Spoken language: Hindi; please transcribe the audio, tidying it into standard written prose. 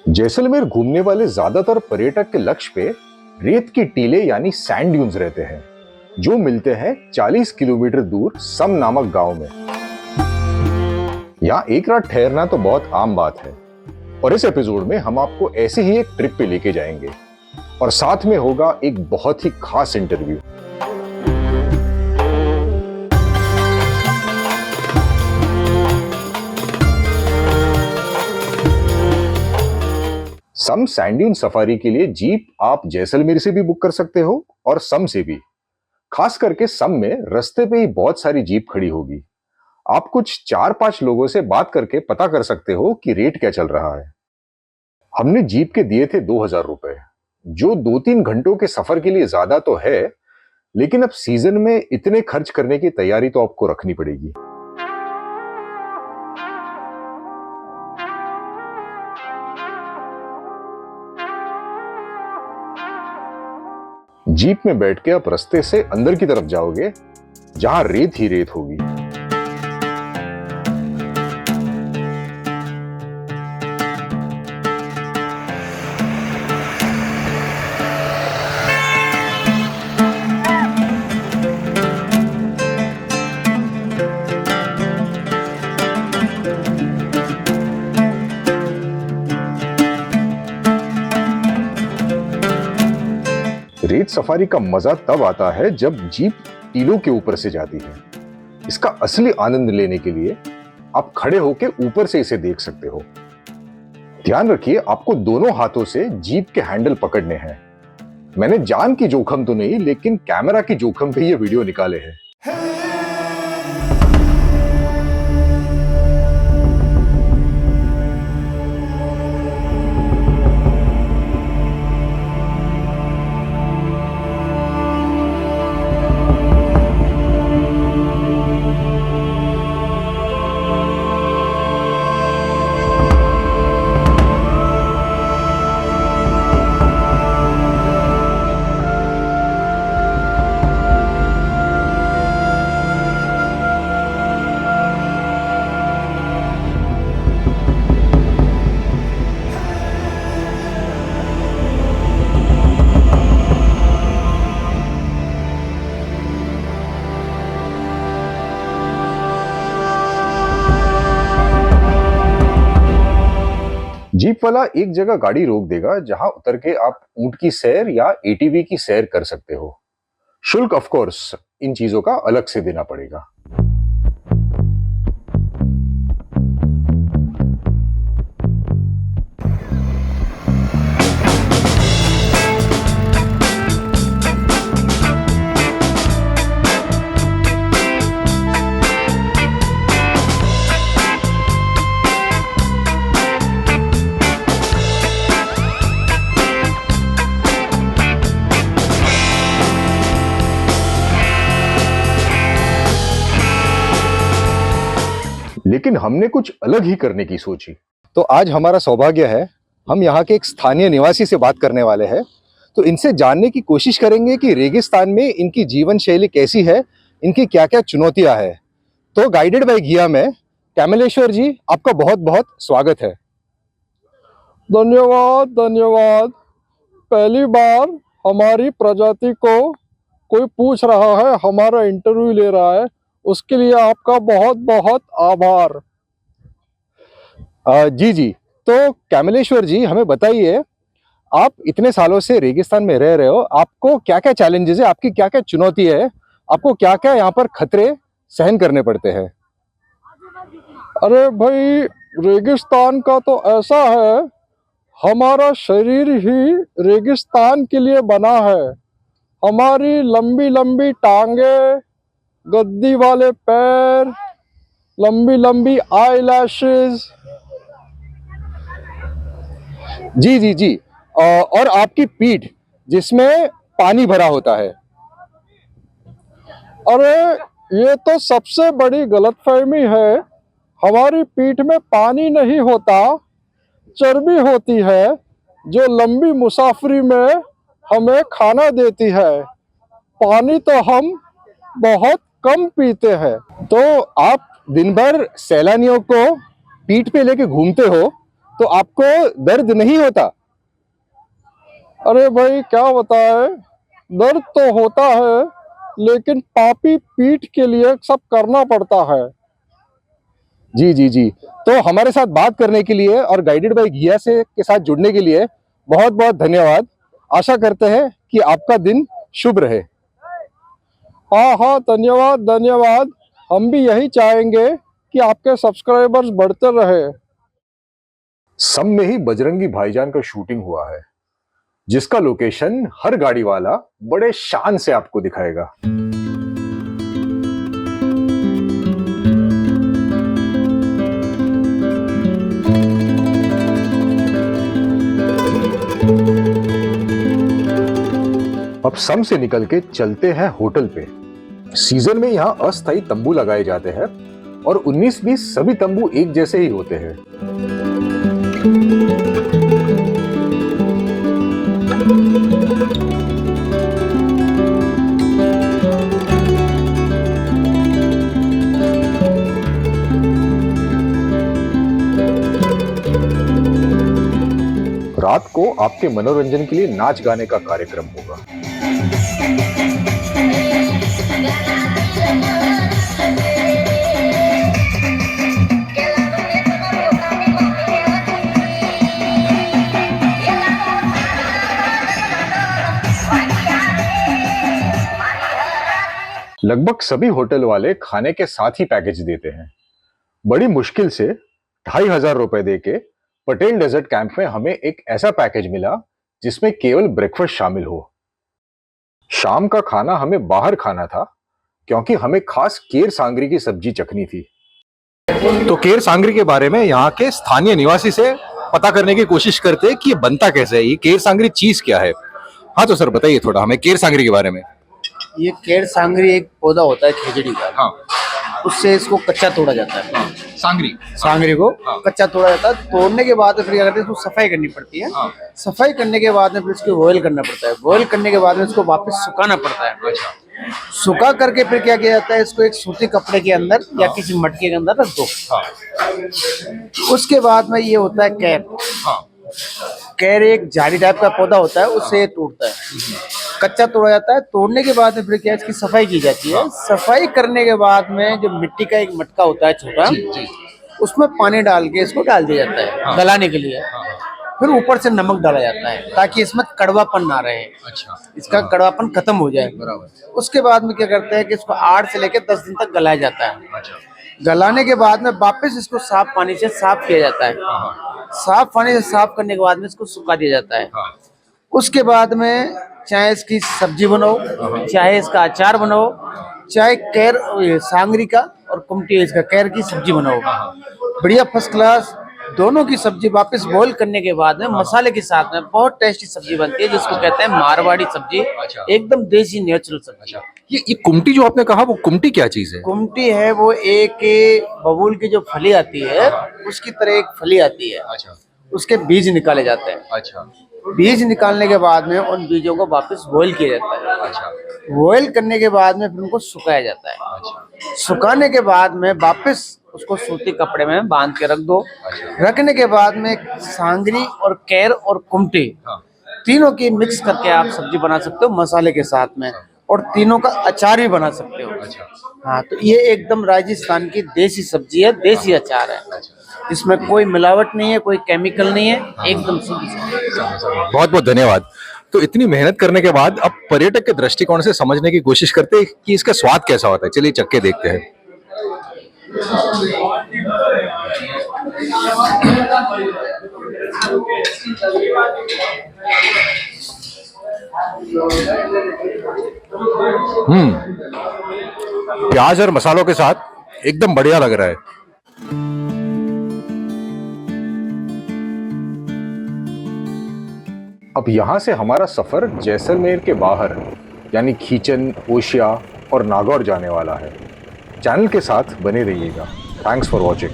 जैसलमेर घूमने वाले ज्यादातर पर्यटक के लक्ष्य पे रेत की टीले यानी सैंड ड्यून्स रहते हैं, जो मिलते हैं 40 किलोमीटर दूर सम नामक गांव में। यहाँ एक रात ठहरना तो बहुत आम बात है और इस एपिसोड में हम आपको ऐसे ही एक ट्रिप पे लेके जाएंगे और साथ में होगा एक बहुत ही खास इंटरव्यू। सम सैंड ड्यून सफारी के लिए जीप आप जैसलमेर से भी बुक कर सकते हो और सम से भी। खास करके सम में रास्ते पे ही बहुत सारी जीप खड़ी होगी। आप कुछ 4-5 लोगों से बात करके पता कर सकते हो कि रेट क्या चल रहा है। हमने जीप के दिए थे 2000 रुपए, जो 2-3 घंटों के सफर के लिए ज्यादा तो है, लेकिन अब सीजन में इतने खर्च करने की तैयारी तो आपको रखनी पड़ेगी। जीप में बैठ के आप रास्ते से अंदर की तरफ जाओगे, जहां रेत ही रेत होगी। रेत सफारी का मजा तब आता है जब जीप टीलों के ऊपर से जाती है। इसका असली आनंद लेने के लिए आप खड़े होकर ऊपर से इसे देख सकते हो। ध्यान रखिए, आपको दोनों हाथों से जीप के हैंडल पकड़ने हैं। मैंने जान की जोखिम तो नहीं, लेकिन कैमरा की जोखिम पे ये वीडियो निकाले हैं। जीप वाला एक जगह गाड़ी रोक देगा, जहां उतर के आप ऊंट की सैर या एटीवी की सैर कर सकते हो। शुल्क ऑफ कोर्स इन चीजों का अलग से देना पड़ेगा। लेकिन हमने कुछ अलग ही करने की सोची। तो आज हमारा सौभाग्य है, हम यहाँ के एक स्थानीय निवासी से बात करने वाले हैं। तो इनसे जानने की कोशिश करेंगे कि रेगिस्तान में इनकी जीवन शैली कैसी है, इनकी क्या क्या चुनौतियां हैं। तो गाइडेड बाय घिया में कैमलेश्वर जी, आपका बहुत बहुत स्वागत है। धन्यवाद धन्यवाद। पहली बार हमारी प्रजाति को कोई पूछ रहा है, हमारा इंटरव्यू ले रहा है, उसके लिए आपका बहुत बहुत आभार। जी जी, तो कैमलेश्वर जी हमें बताइए, आप इतने सालों से रेगिस्तान में रह रहे हो, आपको क्या क्या चैलेंजेस है, आपकी क्या क्या चुनौती है, आपको क्या क्या यहाँ पर खतरे सहन करने पड़ते हैं? अरे भाई, रेगिस्तान का तो ऐसा है, हमारा शरीर ही रेगिस्तान के लिए बना है। हमारी लंबी लंबी टांगे, गद्दी वाले पैर, लंबी लंबी आई लैशेज। जी जी जी, और आपकी पीठ जिसमें पानी भरा होता है। अरे ये तो सबसे बड़ी गलतफहमी है। हमारी पीठ में पानी नहीं होता, चर्बी होती है, जो लंबी मुसाफरी में हमें खाना देती है। पानी तो हम बहुत कम पीते हैं। तो आप दिन भर सैलानियों को पीठ पे लेके घूमते हो, तो आपको दर्द नहीं होता? अरे भाई क्या बताए, दर्द तो होता है लेकिन पापी पीठ के लिए सब करना पड़ता है। जी जी जी। तो हमारे साथ बात करने के लिए और गाइडेड बाय घिया से के साथ जुड़ने के लिए बहुत बहुत धन्यवाद। आशा करते हैं कि आपका दिन शुभ रहे। हाँ हाँ, धन्यवाद धन्यवाद। हम भी यही चाहेंगे कि आपके सब्सक्राइबर्स बढ़ते रहे। सम में ही बजरंगी भाईजान का शूटिंग हुआ है, जिसका लोकेशन हर गाड़ी वाला बड़े शान से आपको दिखाएगा। अब सम से निकल के चलते हैं होटल पे। सीजन में यहाँ अस्थायी तंबू लगाए जाते हैं और 19-20 सभी तंबू एक जैसे ही होते हैं। रात को आपके मनोरंजन के लिए नाच गाने का कार्यक्रम होगा। लगभग सभी होटल वाले खाने के साथ ही पैकेज देते हैं। बड़ी मुश्किल से 2,500 रुपए देके पटेल डेजर्ट कैंप में हमें एक ऐसा पैकेज मिला जिसमें केवल ब्रेकफास्ट शामिल हो। शाम का खाना हमें बाहर खाना था क्योंकि हमें खास केर सांगरी की सब्जी चखनी थी। तो केर सांगरी के बारे में यहाँ के स्थानीय निवासी से पता करने की कोशिश करते हैं कि ये बनता कैसे है, ये केर सांगरी चीज क्या है। हाँ तो सर बताइए थोड़ा हमें केर सांगरी के बारे में। ये केर सांगरी एक पौधा होता है खिचड़ी का। हाँ। उससे इसको कच्चा तोड़ा जाता है। हाँ। सांगरी को कच्चा तोड़ा जाता है। तोड़ने के बाद फिर क्या करते हैं, इसको सफाई करनी पड़ती है। हाँ। सफाई करने के बाद में फिर इसको बॉयल करना पड़ता है। बॉयल करने के बाद में इसको वापस सुखाना पड़ता है। अच्छा। सुखा करके फिर क्या किया जाता है, इसको एक सूती कपड़े के अंदर या किसी मटके के अंदर रख दो। उसके बाद में ये होता है कैर। कैर एक झाड़ी टाइप का पौधा होता है, उससे ये टूटता है। कच्चा तोड़ा जाता है। तोड़ने के बाद में फिर क्या इसकी सफाई की जाती है। सफाई करने के बाद में जो मिट्टी का एक मटका होता है छोटा, उसमें पानी डाल के इसको डाल दिया जाता है गलाने के लिए। फिर ऊपर से नमक डाला जाता है ताकि इसमें कड़वापन ना रहे। अच्छा। इसका कड़वापन खत्म हो जाए। बराबर। उसके बाद में क्या करते हैं कि इसको 8 से लेकर 10 दिन तक गलाया जाता है। अच्छा। गलाने के बाद में वापस इसको साफ पानी से साफ किया जाता है। साफ पानी से साफ करने के बाद में इसको सुखा दिया जाता है। उसके बाद में चाहे इसकी सब्जी बनाओ, चाहे इसका अचार बनाओ, चाहे कैर सांगरी का और कुमटी इसका कैर की सब्जी बनाओ, बढ़िया फर्स्ट क्लास दोनों की सब्जी वापस बॉईल करने के बाद में मसाले के साथ में बहुत टेस्टी सब्जी बनती है, जिसको कहते हैं मारवाड़ी सब्जी। एकदम देसी नेचुरल सब्जी। ये कुमटी जो आपने कहा, वो कुमटी क्या चीज है? कुमटी है वो एक बबूल की जो फली आती है, उसकी तरह एक फली आती है। अच्छा। उसके बीज निकाले जाते हैं। अच्छा। बीज निकालने के बाद में उन बीजों को वापस बॉईल किया जाता है। अच्छा। बॉईल करने के बाद में फिर उनको सुखाया जाता है। अच्छा। सुखाने के बाद में वापस उसको सूती कपड़े में बांध के रख दो। अच्छा। रखने के बाद में सांगरी और कैर और कुमटी तीनों की मिक्स करके आप सब्जी बना सकते हो मसाले के साथ में, और तीनों का अचार भी बना सकते हो। अच्छा। हाँ, तो ये एकदम राजस्थान की देसी सब्जी है, देसी अचार है। इसमें कोई मिलावट नहीं है, कोई केमिकल नहीं है, एकदम शुद्ध। बहुत बहुत धन्यवाद। तो इतनी मेहनत करने के बाद अब पर्यटक के दृष्टिकोण से समझने की कोशिश करते हैं कि इसका स्वाद कैसा होता है। चलिए चख के देखते हैं। प्याज और मसालों के साथ एकदम बढ़िया लग रहा है। अब यहां से हमारा सफर जैसलमेर के बाहर यानी खीचन, ओशिया और नागौर जाने वाला है। चैनल के साथ बने रहिएगा। Thanks for watching.